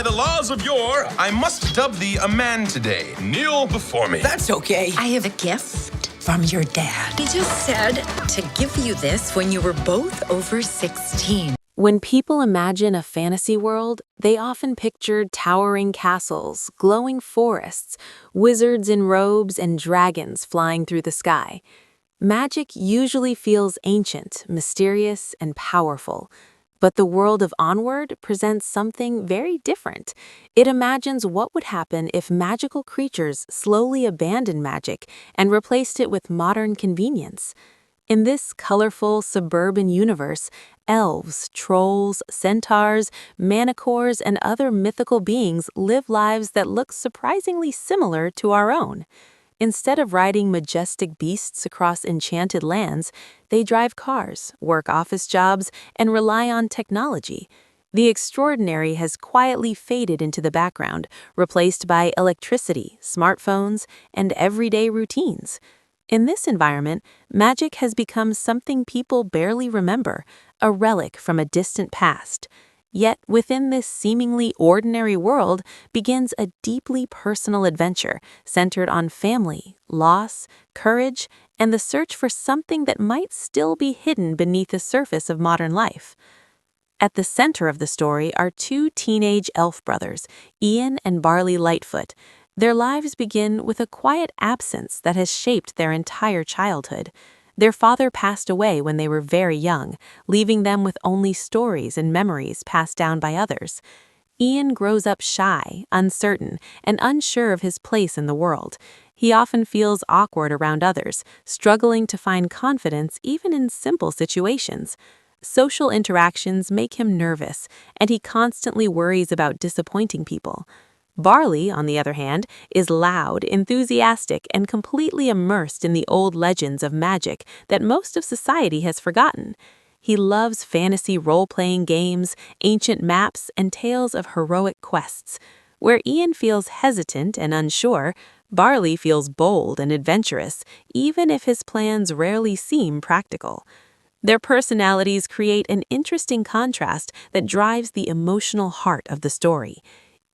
By the laws of yore, I must dub thee a man today. Kneel before me. That's okay. I have a gift from your dad. He just said to give you this when you were both over 16. When people imagine a fantasy world, they often picture towering castles, glowing forests, wizards in robes, and dragons flying through the sky. Magic usually feels ancient, mysterious, and powerful. But the world of Onward presents something very different. It imagines what would happen if magical creatures slowly abandoned magic and replaced it with modern convenience. In this colorful suburban universe, elves, trolls, centaurs, manticores, and other mythical beings live lives that look surprisingly similar to our own. Instead of riding majestic beasts across enchanted lands, they drive cars, work office jobs, and rely on technology. The extraordinary has quietly faded into the background, replaced by electricity, smartphones, and everyday routines. In this environment, magic has become something people barely remember, a relic from a distant past. Yet within this seemingly ordinary world begins a deeply personal adventure centered on family, loss, courage, and the search for something that might still be hidden beneath the surface of modern life. At the center of the story are two teenage elf brothers, Ian and Barley Lightfoot. Their lives begin with a quiet absence that has shaped their entire childhood. Their father passed away when they were very young, leaving them with only stories and memories passed down by others. Ian grows up shy, uncertain, and unsure of his place in the world. He often feels awkward around others, struggling to find confidence even in simple situations. Social interactions make him nervous, and he constantly worries about disappointing people. Barley, on the other hand, is loud, enthusiastic, and completely immersed in the old legends of magic that most of society has forgotten. He loves fantasy role-playing games, ancient maps, and tales of heroic quests. Where Ian feels hesitant and unsure, Barley feels bold and adventurous, even if his plans rarely seem practical. Their personalities create an interesting contrast that drives the emotional heart of the story.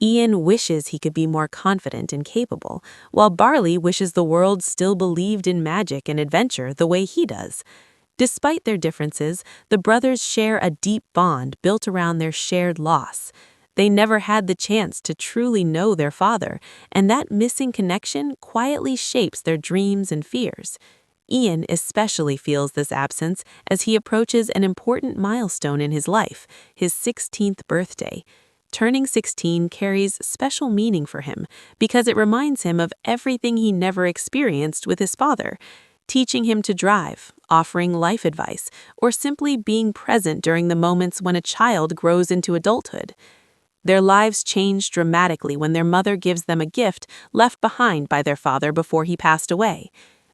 Ian wishes he could be more confident and capable, while Barley wishes the world still believed in magic and adventure the way he does. Despite their differences, the brothers share a deep bond built around their shared loss. They never had the chance to truly know their father, and that missing connection quietly shapes their dreams and fears. Ian especially feels this absence as he approaches an important milestone in his life, his 16th birthday. Turning 16 carries special meaning for him because it reminds him of everything he never experienced with his father, teaching him to drive, offering life advice, or simply being present during the moments when a child grows into adulthood. Their lives change dramatically when their mother gives them a gift left behind by their father before he passed away.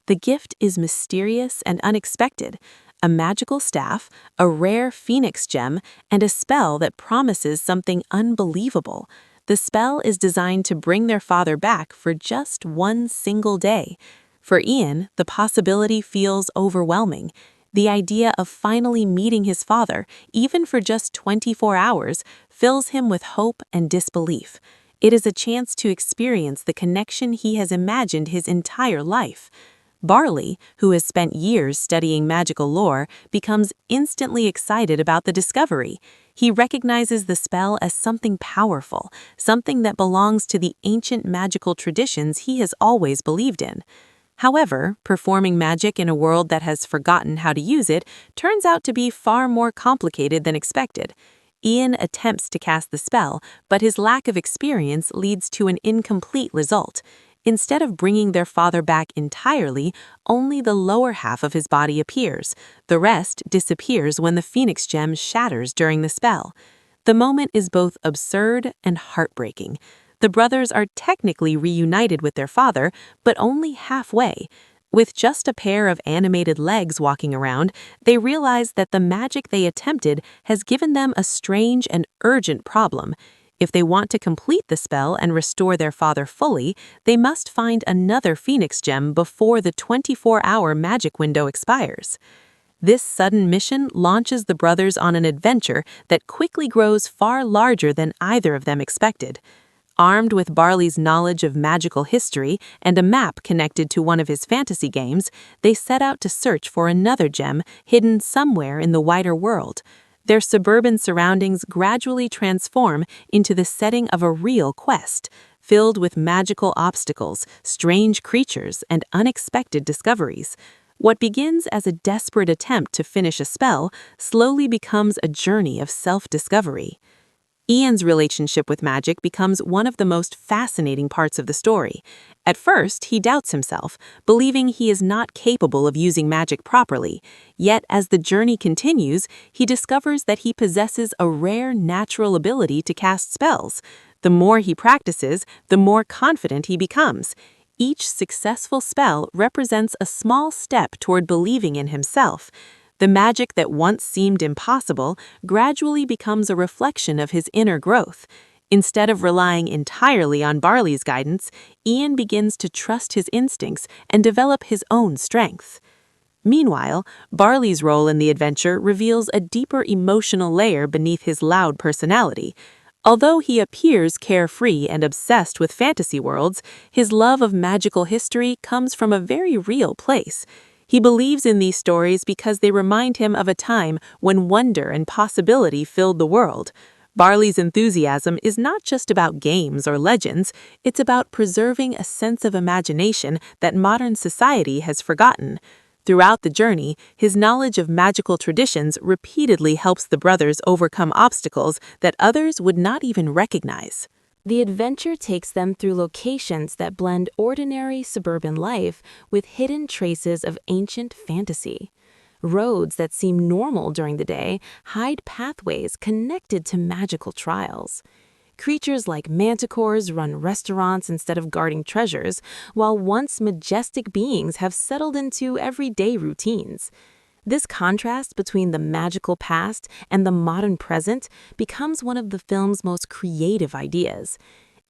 The gift is mysterious and unexpected, a magical staff, a rare phoenix gem, and a spell that promises something unbelievable. The spell is designed to bring their father back for just one single day. For Ian, the possibility feels overwhelming. The idea of finally meeting his father, even for just 24 hours, fills him with hope and disbelief. It is a chance to experience the connection he has imagined his entire life. Barley, who has spent years studying magical lore, becomes instantly excited about the discovery. He recognizes the spell as something powerful, something that belongs to the ancient magical traditions he has always believed in. However, performing magic in a world that has forgotten how to use it turns out to be far more complicated than expected. Ian attempts to cast the spell, but his lack of experience leads to an incomplete result. Instead of bringing their father back entirely, only the lower half of his body appears. The rest disappears when the phoenix gem shatters during the spell. The moment is both absurd and heartbreaking. The brothers are technically reunited with their father, but only halfway. With just a pair of animated legs walking around, they realize that the magic they attempted has given them a strange and urgent problem. If they want to complete the spell and restore their father fully, they must find another phoenix gem before the 24-hour magic window expires. This sudden mission launches the brothers on an adventure that quickly grows far larger than either of them expected. Armed with Barley's knowledge of magical history and a map connected to one of his fantasy games, they set out to search for another gem hidden somewhere in the wider world. Their suburban surroundings gradually transform into the setting of a real quest, filled with magical obstacles, strange creatures, and unexpected discoveries. What begins as a desperate attempt to finish a spell slowly becomes a journey of self-discovery. Ian's relationship with magic becomes one of the most fascinating parts of the story. At first, he doubts himself, believing he is not capable of using magic properly. Yet, as the journey continues, he discovers that he possesses a rare natural ability to cast spells. The more he practices, the more confident he becomes. Each successful spell represents a small step toward believing in himself. The magic that once seemed impossible gradually becomes a reflection of his inner growth. Instead of relying entirely on Barley's guidance, Ian begins to trust his instincts and develop his own strength. Meanwhile, Barley's role in the adventure reveals a deeper emotional layer beneath his loud personality. Although he appears carefree and obsessed with fantasy worlds, his love of magical history comes from a very real place. He believes in these stories because they remind him of a time when wonder and possibility filled the world. Barley's enthusiasm is not just about games or legends, it's about preserving a sense of imagination that modern society has forgotten. Throughout the journey, his knowledge of magical traditions repeatedly helps the brothers overcome obstacles that others would not even recognize. The adventure takes them through locations that blend ordinary suburban life with hidden traces of ancient fantasy. Roads that seem normal during the day hide pathways connected to magical trials. Creatures like manticores run restaurants instead of guarding treasures, while once majestic beings have settled into everyday routines. This contrast between the magical past and the modern present becomes one of the film's most creative ideas.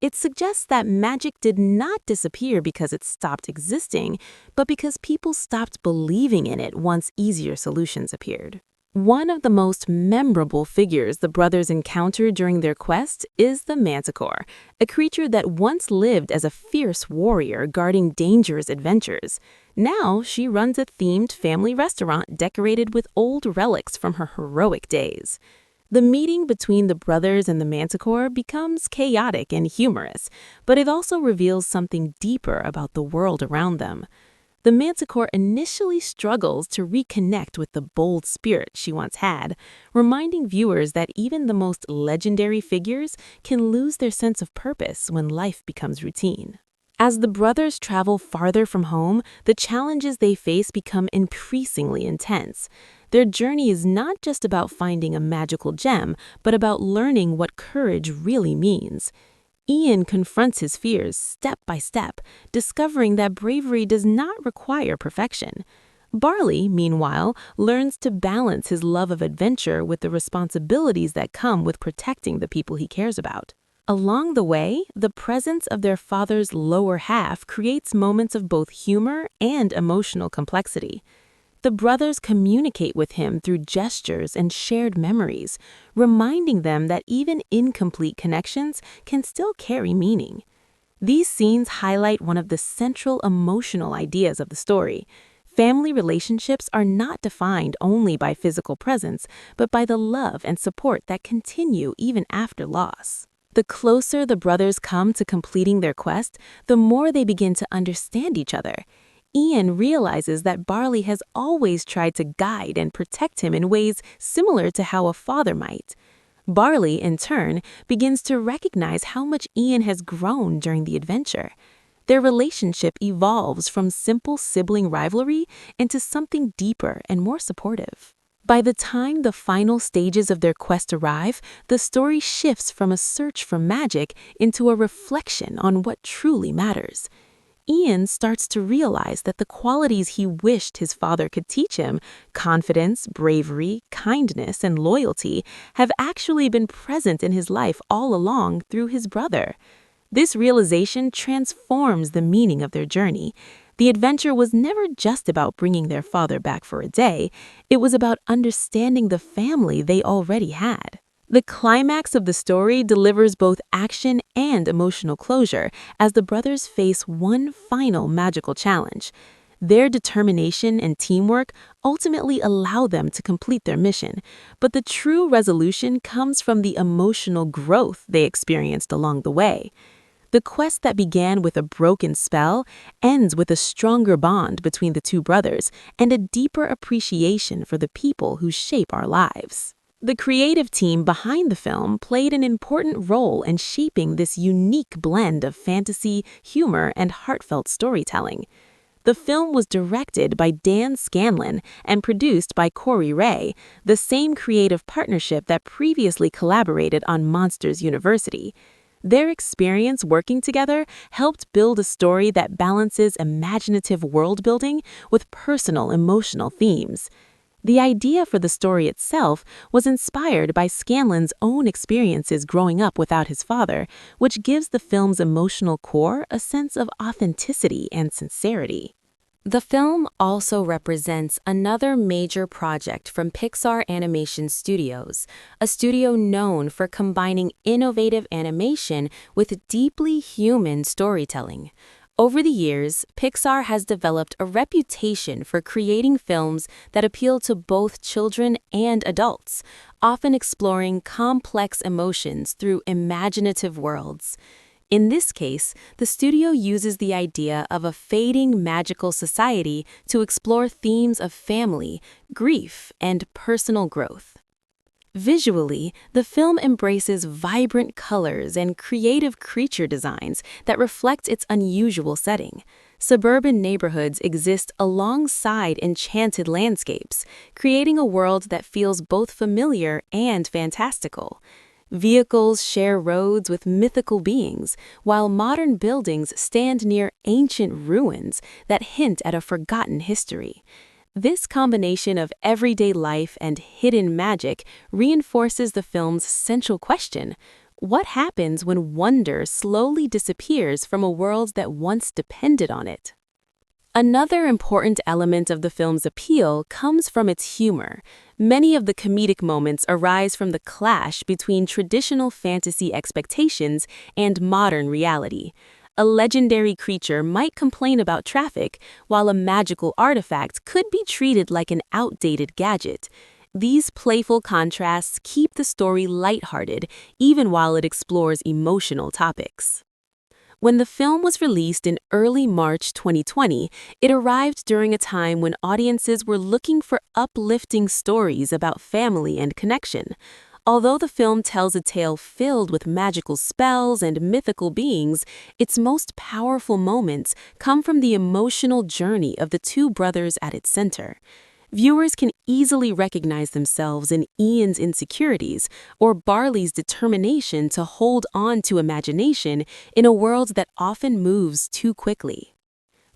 It suggests that magic did not disappear because it stopped existing, but because people stopped believing in it once easier solutions appeared. One of the most memorable figures the brothers encounter during their quest is the manticore, a creature that once lived as a fierce warrior guarding dangerous adventures. Now she runs a themed family restaurant decorated with old relics from her heroic days. The meeting between the brothers and the manticore becomes chaotic and humorous, but it also reveals something deeper about the world around them. The manticore initially struggles to reconnect with the bold spirit she once had, reminding viewers that even the most legendary figures can lose their sense of purpose when life becomes routine. As the brothers travel farther from home, the challenges they face become increasingly intense. Their journey is not just about finding a magical gem, but about learning what courage really means. Ian confronts his fears step by step, discovering that bravery does not require perfection. Barley, meanwhile, learns to balance his love of adventure with the responsibilities that come with protecting the people he cares about. Along the way, the presence of their father's lower half creates moments of both humor and emotional complexity. The brothers communicate with him through gestures and shared memories, reminding them that even incomplete connections can still carry meaning. These scenes highlight one of the central emotional ideas of the story. Family relationships are not defined only by physical presence, but by the love and support that continue even after loss. The closer the brothers come to completing their quest, the more they begin to understand each other. Ian realizes that Barley has always tried to guide and protect him in ways similar to how a father might. Barley, in turn, begins to recognize how much Ian has grown during the adventure. Their relationship evolves from simple sibling rivalry into something deeper and more supportive. By the time the final stages of their quest arrive, the story shifts from a search for magic into a reflection on what truly matters. Ian starts to realize that the qualities he wished his father could teach him, confidence, bravery, kindness, and loyalty, have actually been present in his life all along through his brother. This realization transforms the meaning of their journey. The adventure was never just about bringing their father back for a day, it was about understanding the family they already had. The climax of the story delivers both action and emotional closure as the brothers face one final magical challenge. Their determination and teamwork ultimately allow them to complete their mission, but the true resolution comes from the emotional growth they experienced along the way. The quest that began with a broken spell ends with a stronger bond between the two brothers and a deeper appreciation for the people who shape our lives. The creative team behind the film played an important role in shaping this unique blend of fantasy, humor, and heartfelt storytelling. The film was directed by Dan Scanlon and produced by Kori Rae, the same creative partnership that previously collaborated on Monsters University. Their experience working together helped build a story that balances imaginative world-building with personal emotional themes. The idea for the story itself was inspired by Scanlon's own experiences growing up without his father, which gives the film's emotional core a sense of authenticity and sincerity. The film also represents another major project from Pixar Animation Studios, a studio known for combining innovative animation with deeply human storytelling. Over the years, Pixar has developed a reputation for creating films that appeal to both children and adults, often exploring complex emotions through imaginative worlds. In this case, the studio uses the idea of a fading magical society to explore themes of family, grief, and personal growth. Visually, the film embraces vibrant colors and creative creature designs that reflect its unusual setting. Suburban neighborhoods exist alongside enchanted landscapes, creating a world that feels both familiar and fantastical. Vehicles share roads with mythical beings, while modern buildings stand near ancient ruins that hint at a forgotten history. This combination of everyday life and hidden magic reinforces the film's central question: what happens when wonder slowly disappears from a world that once depended on it? Another important element of the film's appeal comes from its humor. Many of the comedic moments arise from the clash between traditional fantasy expectations and modern reality. A legendary creature might complain about traffic, while a magical artifact could be treated like an outdated gadget. These playful contrasts keep the story lighthearted, even while it explores emotional topics. When the film was released in early March 2020, it arrived during a time when audiences were looking for uplifting stories about family and connection. Although the film tells a tale filled with magical spells and mythical beings, its most powerful moments come from the emotional journey of the two brothers at its center. Viewers can easily recognize themselves in Ian's insecurities or Barley's determination to hold on to imagination in a world that often moves too quickly.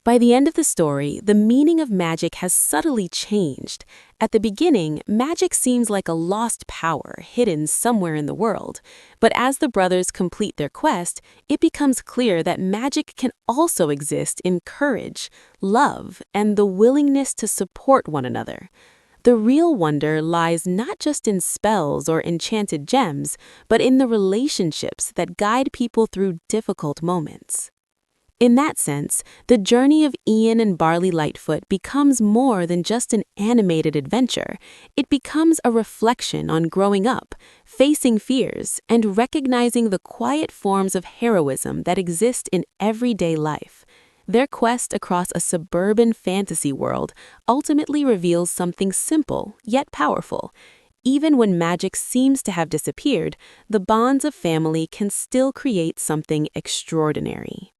By the end of the story, the meaning of magic has subtly changed. At the beginning, magic seems like a lost power hidden somewhere in the world. But as the brothers complete their quest, it becomes clear that magic can also exist in courage, love, and the willingness to support one another. The real wonder lies not just in spells or enchanted gems, but in the relationships that guide people through difficult moments. In that sense, the journey of Ian and Barley Lightfoot becomes more than just an animated adventure. It becomes a reflection on growing up, facing fears, and recognizing the quiet forms of heroism that exist in everyday life. Their quest across a suburban fantasy world ultimately reveals something simple yet powerful. Even when magic seems to have disappeared, the bonds of family can still create something extraordinary.